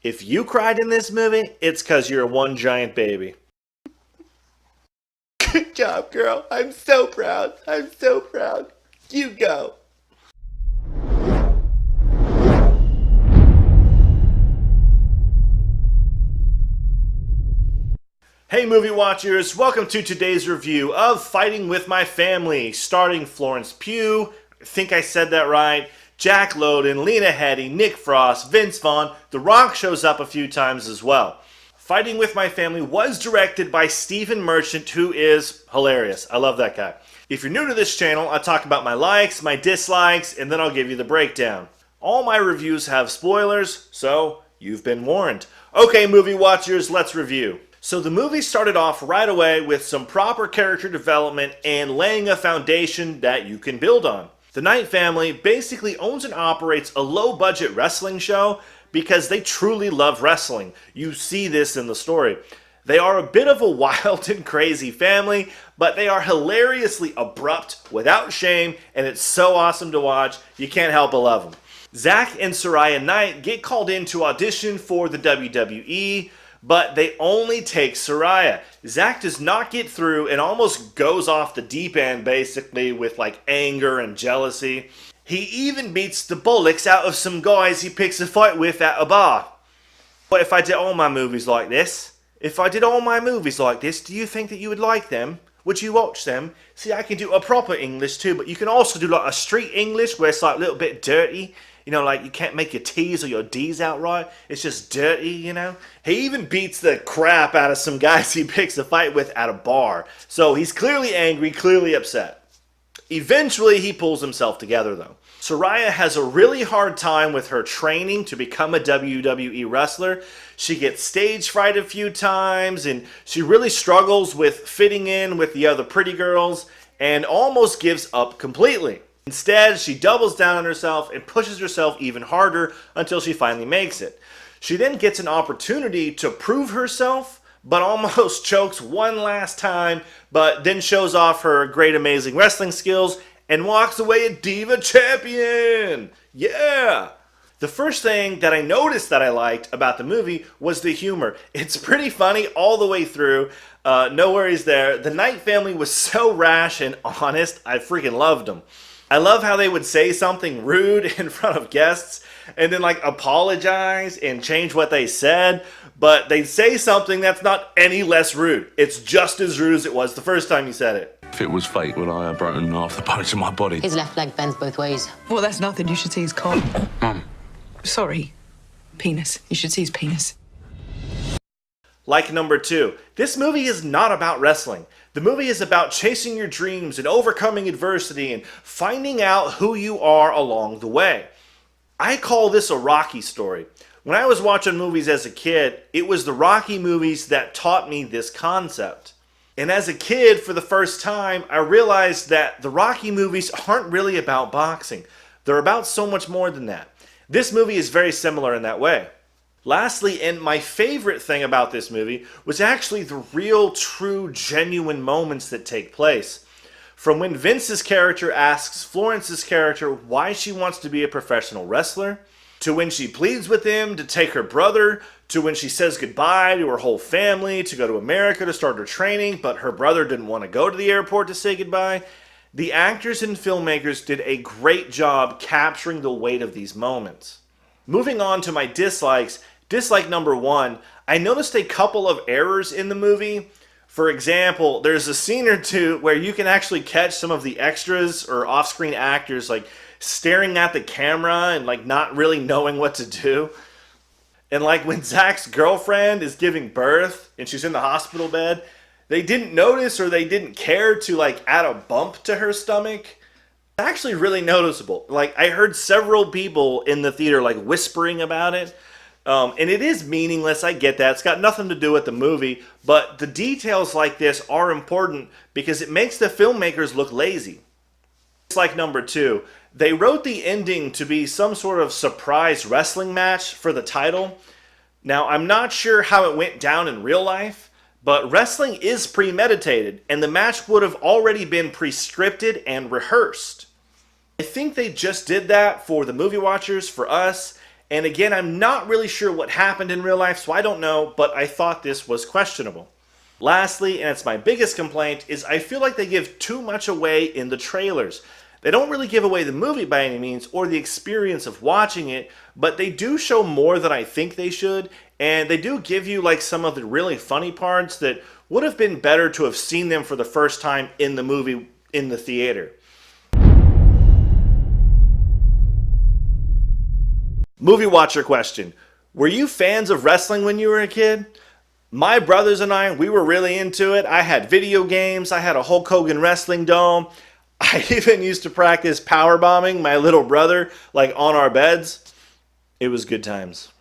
If you cried in this movie, it's because you're one giant baby. Good job, girl. I'm so proud. I'm so proud. You go. Hey movie watchers, welcome to today's review of Fighting With My Family, starring Florence Pugh, I think I said that right, Jack Lowden, Lena Headey, Nick Frost, Vince Vaughn, The Rock shows up a few times as well. Fighting With My Family was directed by Stephen Merchant, who is hilarious. I love that guy. If you're new to this channel, I talk about my likes, my dislikes, and then I'll give you the breakdown. All my reviews have spoilers, so you've been warned. Okay movie watchers, let's review. So the movie started off right away with some proper character development and laying a foundation that you can build on. The Knight family basically owns and operates a low-budget wrestling show because they truly love wrestling. You see this in the story. They are a bit of a wild and crazy family, but they are hilariously abrupt, without shame, and it's so awesome to watch, you can't help but love them. Zach and Saraya Knight get called in to audition for the WWE, but they only take Saraya. Zach does not get through and almost goes off the deep end basically with like anger and jealousy. He even beats the bollocks out of some guys he picks a fight with at a bar. But if I did all my movies like this, do you think that you would like them? Would you watch them? See, I can do a proper English too, but you can also do like a street English where it's like a little bit dirty. You know, like you can't make your T's or your D's out right. It's just dirty, you know? He even beats the crap out of some guys he picks a fight with at a bar. So he's clearly angry, clearly upset. Eventually, he pulls himself together, though. Saraya has a really hard time with her training to become a WWE wrestler. She gets stage fright a few times, and she really struggles with fitting in with the other pretty girls, and almost gives up completely. Instead, she doubles down on herself and pushes herself even harder until she finally makes it. She then gets an opportunity to prove herself, but almost chokes one last time, but then shows off her great amazing wrestling skills and walks away a Diva Champion! Yeah! The first thing that I noticed that I liked about the movie was the humor. It's pretty funny all the way through. No worries there. The Knight family was so rash and honest, I freaking loved them. I love how they would say something rude in front of guests and then like apologize and change what they said, but they'd say something that's not any less rude. It's just as rude as it was the first time you said it. If it was fate, would I have broken half the bones in my body? His left leg bends both ways. Well, that's nothing. You should see his cock. Mum. Sorry. Penis. You should see his penis. Like number 2, this movie is not about wrestling. The movie is about chasing your dreams and overcoming adversity and finding out who you are along the way. I call this a Rocky story. When I was watching movies as a kid, it was the Rocky movies that taught me this concept. And as a kid, for the first time, I realized that the Rocky movies aren't really about boxing. They're about so much more than that. This movie is very similar in that way. Lastly, and my favorite thing about this movie was actually the real, true, genuine moments that take place. From when Vince's character asks Florence's character why she wants to be a professional wrestler, to when she pleads with him to take her brother, to when she says goodbye to her whole family to go to America to start her training, but her brother didn't want to go to the airport to say goodbye. The actors and filmmakers did a great job capturing the weight of these moments. Moving on to my dislikes, dislike number 1, I noticed a couple of errors in the movie. For example, there's a scene or two where you can actually catch some of the extras or off-screen actors like staring at the camera and like not really knowing what to do. And like when Zach's girlfriend is giving birth and she's in the hospital bed, they didn't notice or they didn't care to like add a bump to her stomach. Actually really noticeable. Like I heard several people in the theater like whispering about it. And it is meaningless, I get that. It's got nothing to do with the movie, but the details like this are important because it makes the filmmakers look lazy. It's like number 2. They wrote the ending to be some sort of surprise wrestling match for the title. Now, I'm not sure how it went down in real life, but wrestling is premeditated, and the match would have already been pre-scripted and rehearsed. I think they just did that for the movie watchers, for us, And again, I'm not really sure what happened in real life, so I don't know, but I thought this was questionable. Lastly, and it's my biggest complaint, is I feel like they give too much away in the trailers. They don't really give away the movie by any means or the experience of watching it, but they do show more than I think they should, and they do give you like some of the really funny parts that would have been better to have seen them for the first time in the movie in the theater. Movie watcher question. Were you fans of wrestling when you were a kid? My brothers and I, we were really into it. I had video games. I had a Hulk Hogan wrestling dome. I even used to practice power bombing my little brother, like on our beds. It was good times.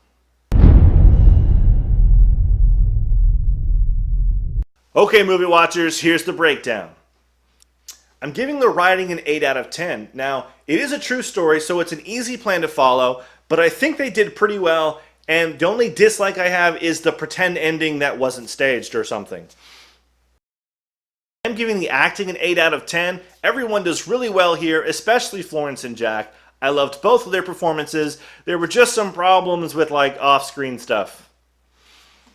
Okay, movie watchers, here's the breakdown. I'm giving the writing an 8 out of 10. Now, it is a true story, so it's an easy plan to follow, but I think they did pretty well. And the only dislike I have is the pretend ending that wasn't staged or something. I'm giving the acting an 8 out of 10. Everyone does really well here, especially Florence and Jack. I loved both of their performances. There were just some problems with like off-screen stuff.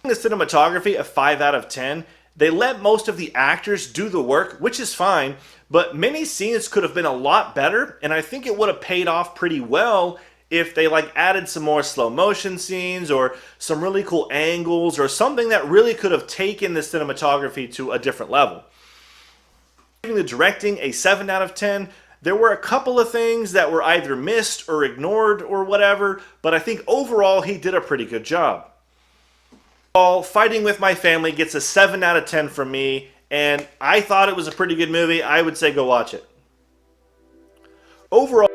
The cinematography, a 5 out of 10. They let most of the actors do the work, which is fine, but many scenes could have been a lot better, and I think it would have paid off pretty well if they like added some more slow motion scenes or some really cool angles or something that really could have taken the cinematography to a different level. Giving the directing a 7 out of 10, there were a couple of things that were either missed or ignored or whatever, but I think overall he did a pretty good job. Fighting with My Family gets a 7 out of 10 from me, and I thought it was a pretty good movie. I would say go watch it. Overall,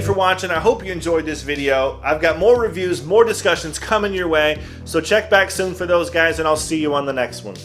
for watching. I hope you enjoyed this video. I've got more reviews, more discussions coming your way, so check back soon for those guys, and I'll see you on the next one.